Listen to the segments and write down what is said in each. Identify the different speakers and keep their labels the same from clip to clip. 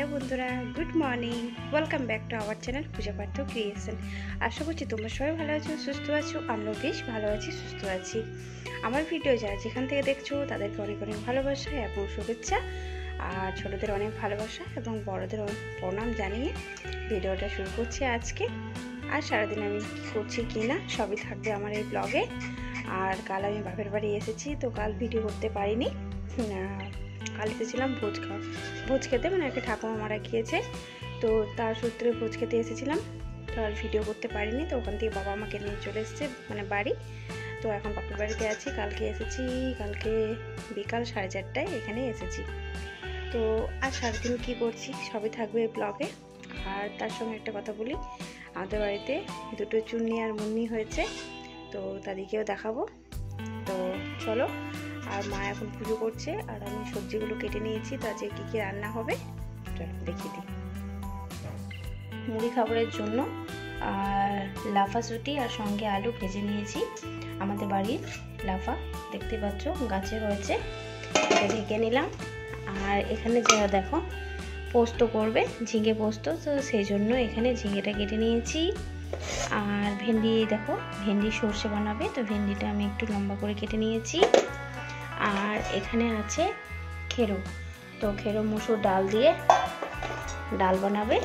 Speaker 1: Hello বন্ধুরা, good morning. Welcome back to our channel Puja Partha creation. আশা করছি তোমরা সবাই ভালো আছো, সুস্থ আছো। আমরাও বেশ ভালো আছি, সুস্থ আছি। আমার ভিডিও যারা যেখান থেকে দেখছো তাদেরকে অনেক অনেক ভালোবাসা এবং শুভেচ্ছা, আর ছোটদের অনেক ভালোবাসা এবং বড়দের অনেক প্রণাম জানিয়ে ভিডিওটা শুরু করছি আজকে। আর সারাদিন আমি কী করছি কি না সবই থাকবে আমার এই ব্লগে। আর কাল আমি বাপের বাড়ি এসেছি, তো কাল ভিডিও করতে পারিনি। কাল এসেছিলাম ভোজ খেতে, মানে একটা ঠাকুমা মারা গিয়েছে, তো তার সূত্রে ভোজ খেতে এসেছিলাম। তো আর ভিডিও করতে পারিনি, তো ওখান থেকে বাবা আমাকে নিয়ে চলে এসেছে মানে বাড়ি। তো এখন বাপের বাড়িতে আছি। কালকে এসেছি, কালকে বিকাল 4:30টায় এখানে এসেছি। তো আর সারাদিন কী করছি সবই থাকবে এই ব্লগে। আর তার সঙ্গে একটা কথা বলি, আমাদের বাড়িতে দুটো চুন্নি আর মুন্নি হয়েছে, তো তাদেরকেও দেখাবো। তো চলো। আর মা এখন পুজো করছে আর আমি সবজিগুলো কেটে নিয়েছি, তো আজকে কী কী রান্না হবে চলো দেখিয়ে দিই। মুড়ি খাবারের জন্য আর লাফা চুটি আর সঙ্গে আলু ভেজে নিয়েছি। আমাদের বাড়ির লাফা দেখতে পাচ্ছ গাছে হয়েছে, এটা ঢেকে নিলাম। আর এখানে যারা দেখো পোস্ত করবে, ঝিঙে পোস্ত, তো সেই জন্য এখানে ঝিঙেটা কেটে নিয়েছি। আর ভেন্ডি, দেখো ভেন্ডি সর্ষে বানাবে, তো ভেন্ডিটা আমি একটু লম্বা করে কেটে নিয়েছি। আর এখানে আছে খেরো, তো খেরো মুসুর ডাল দিয়ে ডাল বানাবে।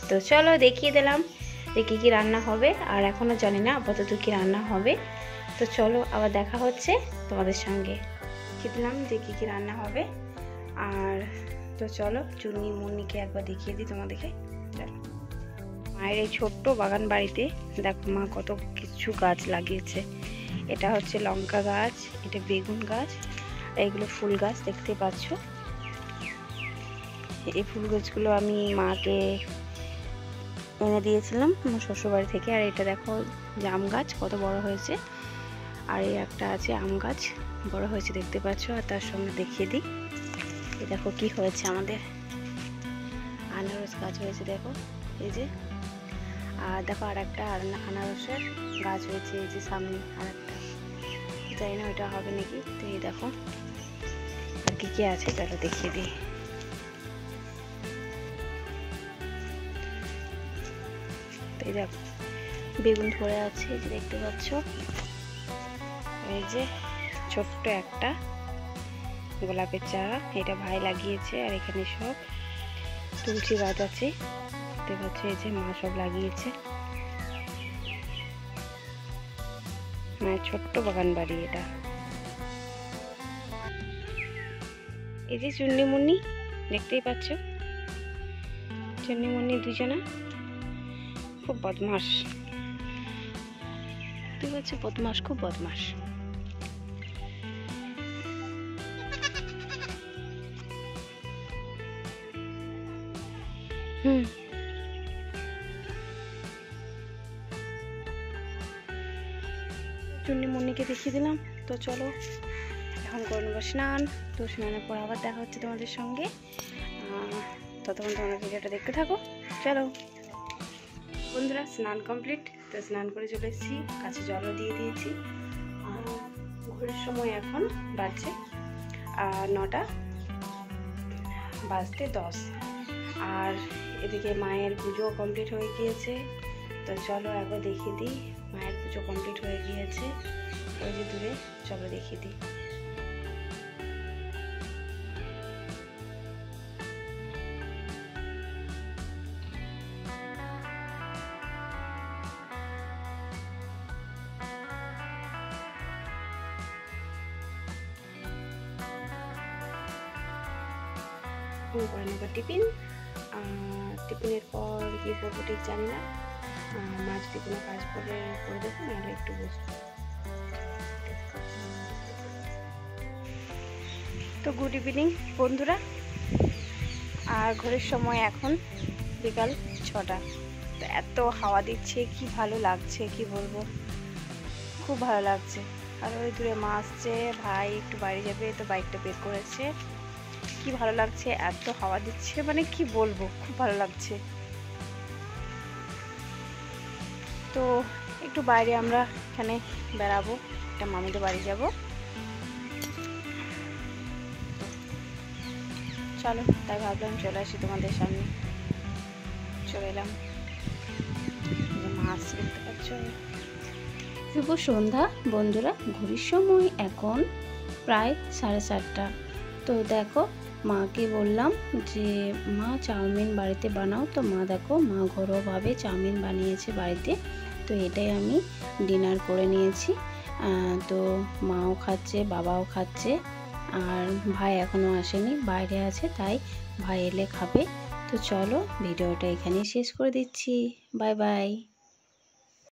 Speaker 1: তো চলো দেখিয়ে দিলাম যে কী কী রান্না হবে, আর এখনও জানি না আপাতত কী রান্না হবে। তো চলো আবার দেখা হচ্ছে তোমাদের সঙ্গে। দেখিয়ে দিলাম যে কী কী রান্না হবে। আর তো চলো চুন্নি মুন্নিকে একবার দেখিয়ে দিই তোমাদেরকে। চলো, মায়ের এই ছোট্ট বাগান বাড়িতে দেখো মা কত কিছু গাছ লাগিয়েছে। এটা হচ্ছে লঙ্কা গাছ, এটা বেগুন গাছ, এইগুলো ফুল গাছ দেখতে পাচ্ছ। এই ফুল গাছগুলো আমি মাকে এনে দিয়েছিলাম আমার শ্বশুরবাড়ি থেকে। আর এটা দেখো জাম গাছ কত বড় হয়েছে, আর এই একটা আছে আম গাছ বড় হয়েছে দেখতে পাচ্ছ। আর তার সঙ্গে দেখিয়ে দিই, এই দেখো কি হয়েছে, আমাদের আনারস গাছ হয়েছে দেখো এই যে। আর দেখো আর একটা আনারসের গাছ হয়েছে এই যে সামনে, আর একটা জানি না ওইটা হবে নাকি। তো এই দেখো আর কি কি আছে চলো দেখিয়ে দিই। তো এই দেখো বেগুন ধরে আছে এই যে দেখতে পাচ্ছ, এই যে ছোট্ট একটা গোলাপের চারা, এটা ভাই লাগিয়েছে। আর এখানে সব তুলসী গাছ আছে দেখতে পাচ্ছ, এই যে মা সব লাগিয়েছে। মায়ের ছোট্ট বাগান বাড়ি এটা। এই যে চুন্নি মুন্নি দেখতেই পাচ্ছ, চুন্নি মুন্নি দুজনা খুব বদমাস, দেখতে পাচ্ছ বদমাস, খুব বদমাস। চুন্নি মুন্নিকে দেখিয়ে দিলাম। তো চলো এখন করে নেবো স্নান। তো স্নানের পর আবার দেখা হচ্ছে তোমাদের সঙ্গে, ততক্ষণ তোমরা ভিডিওটা দেখতে থাকো। চলো বন্ধুরা, স্নান কমপ্লিট। তো স্নান করে চলে এসেছি, কাছে জলও দিয়ে দিয়েছি। আর ঘড়ির সময় এখন বাজছে 9টা বাজতে 10। আর এদিকে মায়ের পুজো কমপ্লিট হয়ে গিয়েছে। তো চলো একবার দেখিয়ে দিই, মায়ের পুজো কমপ্লিট হয়ে গিয়েছে ওই যে দূরে, চলো দেখিয়ে দিই। করে নেবো টিফিন। টিফিনের পর কি করবো ঠিক জানি না, মা যদি কোনো কাজ করে দেবো, নাহলে একটু বসবো। তো গুড ইভিনিং বন্ধুরা। আর ঘড়ির সময় এখন বিকাল 6টা। তো এত হাওয়া দিচ্ছে, কি ভালো লাগছে কি বলবো, খুব ভালো লাগছে। আর ওই দূরে মা আসছে, ভাই একটু বাড়ি যাবে, তো বাইকটা বের করেছে। কি ভালো লাগছে, এত হাওয়া দিচ্ছে মানে কি বলবো, খুব ভালো লাগছে। তো একটু বাইরে আমরা এখানে বেড়াবো, একটা মামিদের বাড়ি যাব। চলো, তাই ভাবলাম চলে আসি তোমাদের সামনে। চলে এলাম, মাছ দেখতে পাচ্ছ। শুভ সন্ধ্যা বন্ধুরা, ঘড়ির সময় এখন প্রায় 7:30। তো দেখো, মাকে বললাম যে মা চাউমিন বাড়িতে বানাও। তো মা দেখো, মা ঘরোয়াভাবে চাউমিন বানিয়েছে বাড়িতে। তো এটাই আমি ডিনার করে নিয়েছি। তো মাও খাচ্ছে, বাবাও খাচ্ছে, আর ভাই এখনও আসেনি, বাইরে আছে, তাই ভাই এলে খাবে। তো চলো, ভিডিওটা এখানেই শেষ করে দিচ্ছি। Bye bye.